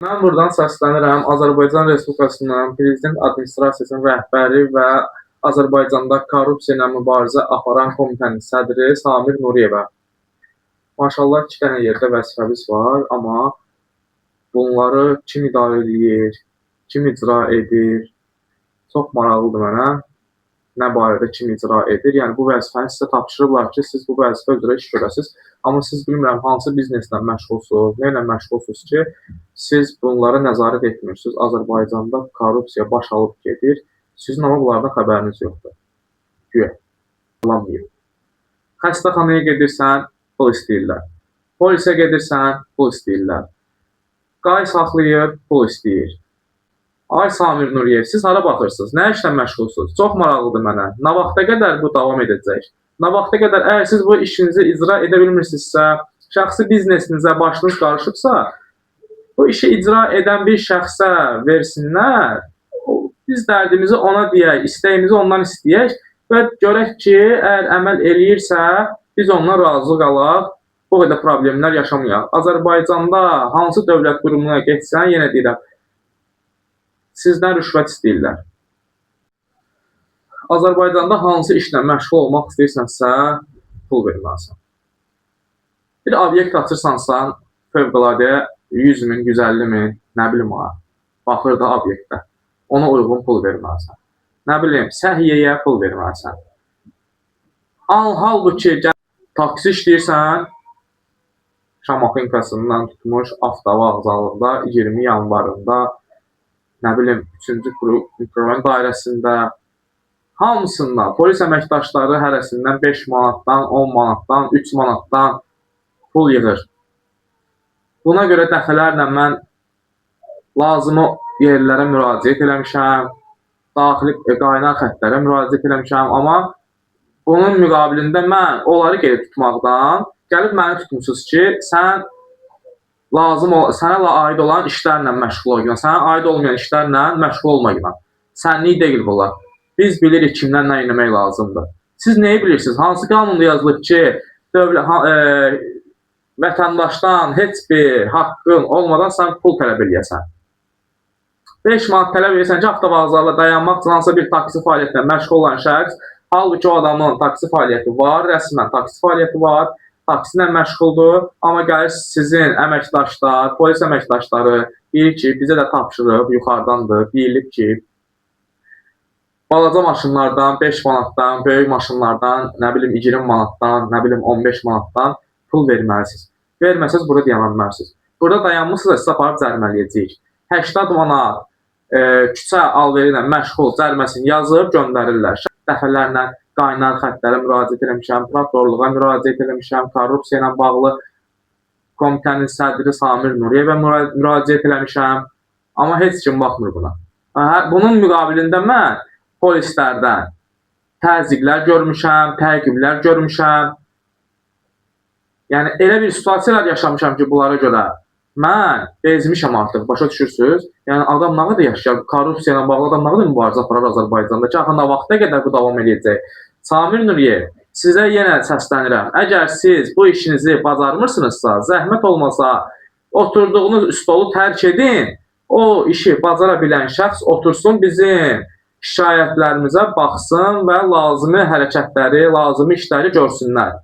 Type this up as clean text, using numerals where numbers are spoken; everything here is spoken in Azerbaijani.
Mən buradan səslənirəm Azərbaycan Respublikasının Prezident Administrasiyasının rəhbəri və Azərbaycanda korrupsiya ilə mübarizə aparan komitənin sədri Samir Nuriyevə. Maşallah 2 dənə yerdə vəzifəmiz var, amma bunları kim idarə edir, kim icra edir, çox maraqlıdır mənə. Nə barədə kim icra edir. Yəni bu vəzifəni sizə tapşırıblar ki, siz bu vəzifə üzrə iş görəsiniz. Amma siz bilmirəm hansı bizneslə məşğulsunuz, nə ilə məşğulsunuz ki, siz bunlara nəzarət etmirsiniz. Azərbaycanda korrupsiya baş alıb gedir. Sizin amma bunlardan xəbəriniz yoxdur. Güya. Anlamayıb. Xəstəxanaya gedirsən, pul istəyirlər. Polisə gedirsən, pul istəyirlər. Qay saxlayır, pul istəyir. Ay Samir Nuriyev, siz hara baxırsınız? Nə işlə məşğulsunuz? Çox maraqlıdır mənə. Nə vaxta qədər bu davam edəcək? Nə vaxta qədər əgər siz bu işinizi icra edə bilmirsinizsə, şəxsi biznesinizə başınız qarışıbsa, bu işi icra edən bir şəxsə versinlər. Biz dərdimizi ona deyək, istəyimizi ondan istəyək və görək ki, əgər əməl eləyirsə, biz ondan razı qalaq, bu qədər problemlər yaşamayaq. Azərbaycanda hansı dövlət qurumuna getsən, yenə deyirəm, sizdən rüşvət istəyirlər. Azərbaycanda hansı işlə məşğul olmaq istəyirsənsə, pul verməlisən. Bir obyekt açırsansa, fövqəladə 100 min, 150 min, nə bilim ha, baxır da obyektdə. Ona uyğun pul verməlisən. Nə bilim, səhiyyəyə pul verməlisən. Halbuki taksi işləyirsən, Şamaxinkasından tutmuş avtovağzalında 20 yanvarında, nə bilim, 3-cü mikrorayon dairəsində hamısından, polis əməkdaşları hərəsindən 5 manatdan, 10 manatdan, 3 manatdan pul yığır. Buna görə dəfələrlə mən lazımı yerlərə müraciət eləmişəm, daxili qaynar xətlərə müraciət eləmişəm, amma bunun müqabilində mən onları geri tutmaqdan gəlib məni tutmuşsunuz ki, sənə aid olan işlərlə məşğul olma, sənə aid olmayan işlərlə məşğul olma. Sənlik deyil bunlar. Biz bilirik kimdən nə etmək lazımdır. Siz neyi bilirsiniz? Hansı qanunda yazılıb ki, vətəndaşdan heç bir haqqın olmadan sən pul tələb eləyəsən. 5 manat tələb edirsən ki, avtovağzalda dayanmaq üçün hansısa bir taksi fəaliyyətlə məşğul olan şəxs, halbuki o adamın taksi fəaliyyəti var, rəsmən taksi fəaliyyəti var, taksi ilə məşğuldur, amma gəlir sizin əməkdaşlar, polis əməkdaşları deyir ki, bizə də tapşırıb, yuxarıdandır, deyilib ki, balaca maşınlardan 5 manatdan, böyük maşınlardan, nə bilim 20 manatdan, nə bilim 15 manatdan pul verməlisiniz. Verməsəz burada dayana bilməlisiniz. Burada dayanmışsınızsa sizə aparıb cərimələyəcəyik. 80 manat küçə alveri ilə məşğul cəriməsini yazıb göndərirlər. Dəfələrlə qaynar xətlərə müraciət eləmişəm, prokurorluğa müraciət eləmişəm, korrupsiya ilə bağlı komitənin sədri Samir Nuriyevə müraciət eləmişəm, amma heç kim baxmır buna. Bunun müqabilində mən polislərdən təzyiqlər görmüşəm, təqiblər görmüşəm. Yəni, elə bir situasiyalar yaşamışam ki, bunlara görə mən bezmişəm artıq, başa düşürsünüz? Yəni, adam nə qədər yaşayır, korrupsiya ilə bağlı adam nə qədər mübarizə aparar Azərbaycanda ki, axı nə vaxta qədər bu davam edəcək? Samir Nuriyev, sizə yenə səslənirəm. Əgər siz bu işinizi bacarmırsınızsa, zəhmət olmasa, oturduğunuz stolu tərk edin, o işi bacara bilən şəxs otursun, bizim şikayətlərimizə baxsın və lazımi hərəkətləri, lazımi işləri görsünlər.